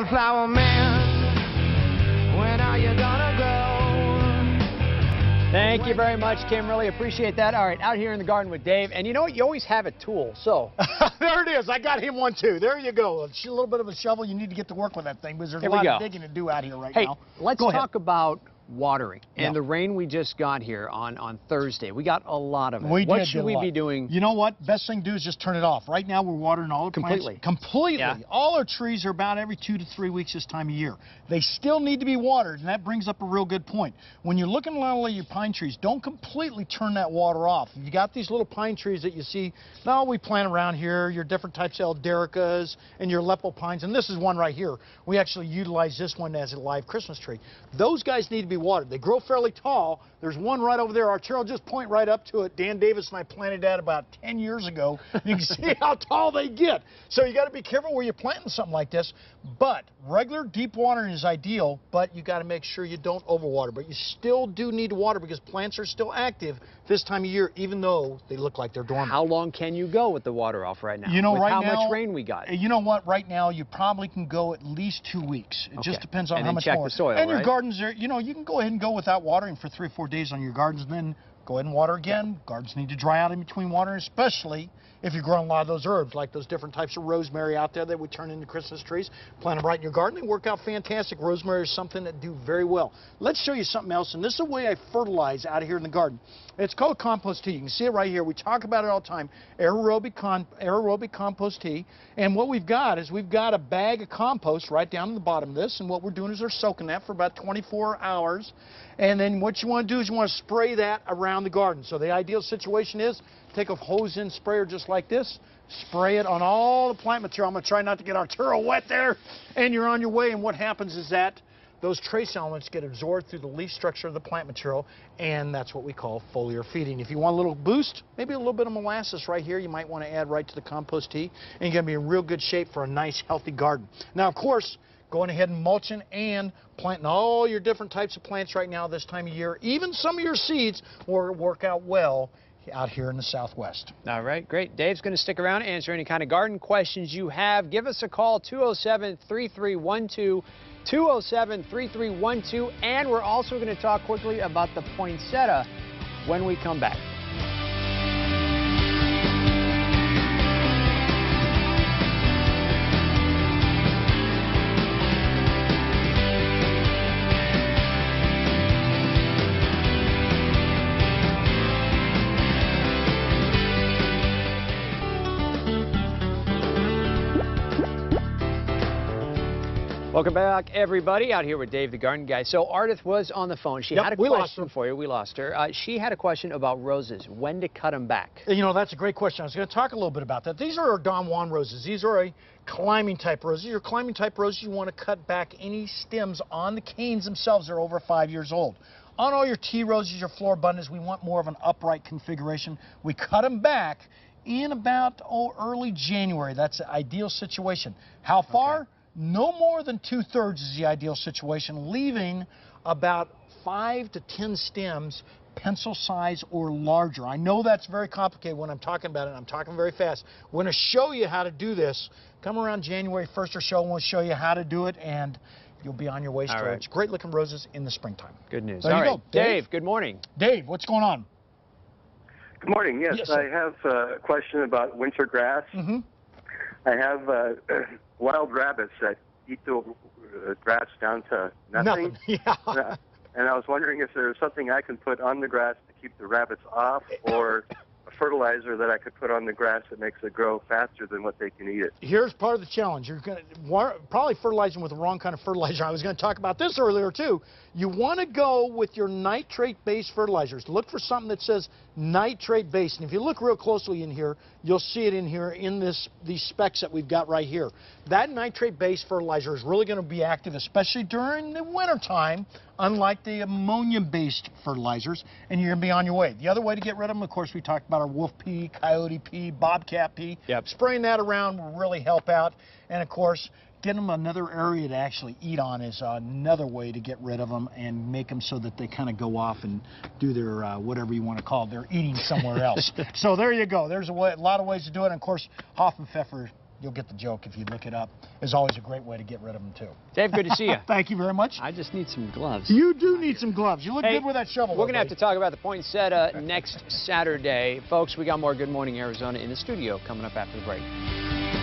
Sunflower man, when are you gonna go? Thank you very much, Kim. Really appreciate that. All right, out here in the garden with Dave. And you know what? You always have a tool, so. There it is. I got him one, too. There you go. A little bit of a shovel. You need to get to work with that thing because there's a lot of digging to do out here right now. Hey, let's talk about watering and the rain we just got here on Thursday. We got a lot of it. What should we be doing? You know what? Best thing to do is just turn it off. Right now we're watering all the plants. Completely. Yeah. All our trees are about every 2 to 3 weeks this time of year. They still need to be watered, and that brings up a real good point. When you're looking at all of your pine trees, don't completely turn that water off. You got these little pine trees that you see, now we plant around here, your different types of Eldericas and your Lepo pines, and this is one right here. We actually utilize this one as a live Christmas tree. Those guys need to be watered. They grow fairly tall. There's one right over there. Arturo, just point right up to it. Dan Davis and I planted that about 10 years ago. You can see how tall they get. So you got to be careful where you're planting something like this. But regular deep watering is ideal, but you got to make sure you don't overwater. But you still do need to water because plants are still active this time of year, even though they look like they're dormant. How long can you go with the water off right now? You know, with right how now, much rain we got? You know what? Right now, you probably can go at least 2 weeks. It just depends on how much more. The soil, and your gardens are, you know, you can go ahead and go without watering for 3 or 4 days on your gardens, and then go ahead and water again. Gardens need to dry out in between watering, especially if you're growing a lot of those herbs, like those different types of rosemary out there that we turn into Christmas trees. Plant them right in your garden. They work out fantastic. Rosemary is something that do very well. Let's show you something else, and this is a way I fertilize out here in the garden. It's called compost tea. You can see it right here. We talk about it all the time, aerobic compost tea. And what we've got is we've got a bag of compost right down in the bottom of this, and what we're doing is we're soaking that for about 24 hours. And then what you want to do is you want to spray that around the garden. So the ideal situation is take a hose-in sprayer just like this, spray it on all the plant material. I'm going to try not to get Arturo wet there, and you're on your way. And what happens is that those trace elements get absorbed through the leaf structure of the plant material, and that's what we call foliar feeding. If you want a little boost, maybe a little bit of molasses right here, you might want to add right to the compost tea, and you're going to be in real good shape for a nice, healthy garden. Now, of course, going ahead and mulching and planting all your different types of plants right now this time of year, even some of your seeds will work out well out here in the Southwest. All right, great. Dave's going to stick around, answer any kind of garden questions you have. Give us a call, 207-3312, 207-3312, and we're also going to talk quickly about the poinsettia when we come back. Welcome back, everybody. Out here with Dave, the garden guy. So Ardith was on the phone. She had a question for you. We lost her. She had a question about roses, when to cut them back. You know, that's a great question. I was going to talk a little bit about that. These are our Don Juan roses. These are a climbing type roses. Your climbing type roses, you want to cut back any stems on the canes themselves that are over 5 years old. On all your tea roses, your floribundas, we want more of an upright configuration. We cut them back in about early January. That's the ideal situation. How far? No more than 2/3 is the ideal situation, leaving about 5 to 10 stems pencil size or larger. I know that's very complicated when I'm talking about it. I'm talking very fast. We're going to show you how to do this. Come around January 1st or so, and we'll show you how to do it, and you'll be on your way towards great looking roses in the springtime. Good news. There you go. Dave, good morning. Dave, what's going on? Good morning. Yes, I have a question about winter grass. I have wild rabbits that eat the grass down to nothing. And I was wondering if there's something I can put on the grass to keep the rabbits off, or a fertilizer that I could put on the grass that makes it grow faster than what they can eat it. Here's part of the challenge. You're going to probably fertilizing with the wrong kind of fertilizer. I was going to talk about this earlier too. You want to go with your nitrate-based fertilizers. Look for something that says nitrate-based. And if you look real closely in here, you'll see it in here in these specs that we've got right here. That nitrate-based fertilizer is really going to be active, especially during the wintertime, unlike the ammonia-based fertilizers, and you're going to be on your way. The other way to get rid of them, of course, we talked about our wolf pea, coyote pea, bobcat pea. Spraying that around will really help out. And, of course, get them another area to actually eat on is another way to get rid of them and make them so that they kind of go off and do their whatever you want to call it. They're eating somewhere else. So there you go. There's a lot of ways to do it. And, of course, Hoffenpfeffer you'll get the joke if you look it up. Is always a great way to get rid of them, too. Dave, good to see you. Thank you very much. I just need some gloves. You do need some gloves. You look good with that shovel. We're going to have to talk about the poinsettia next Saturday. Folks, we got more Good Morning Arizona in the studio coming up after the break.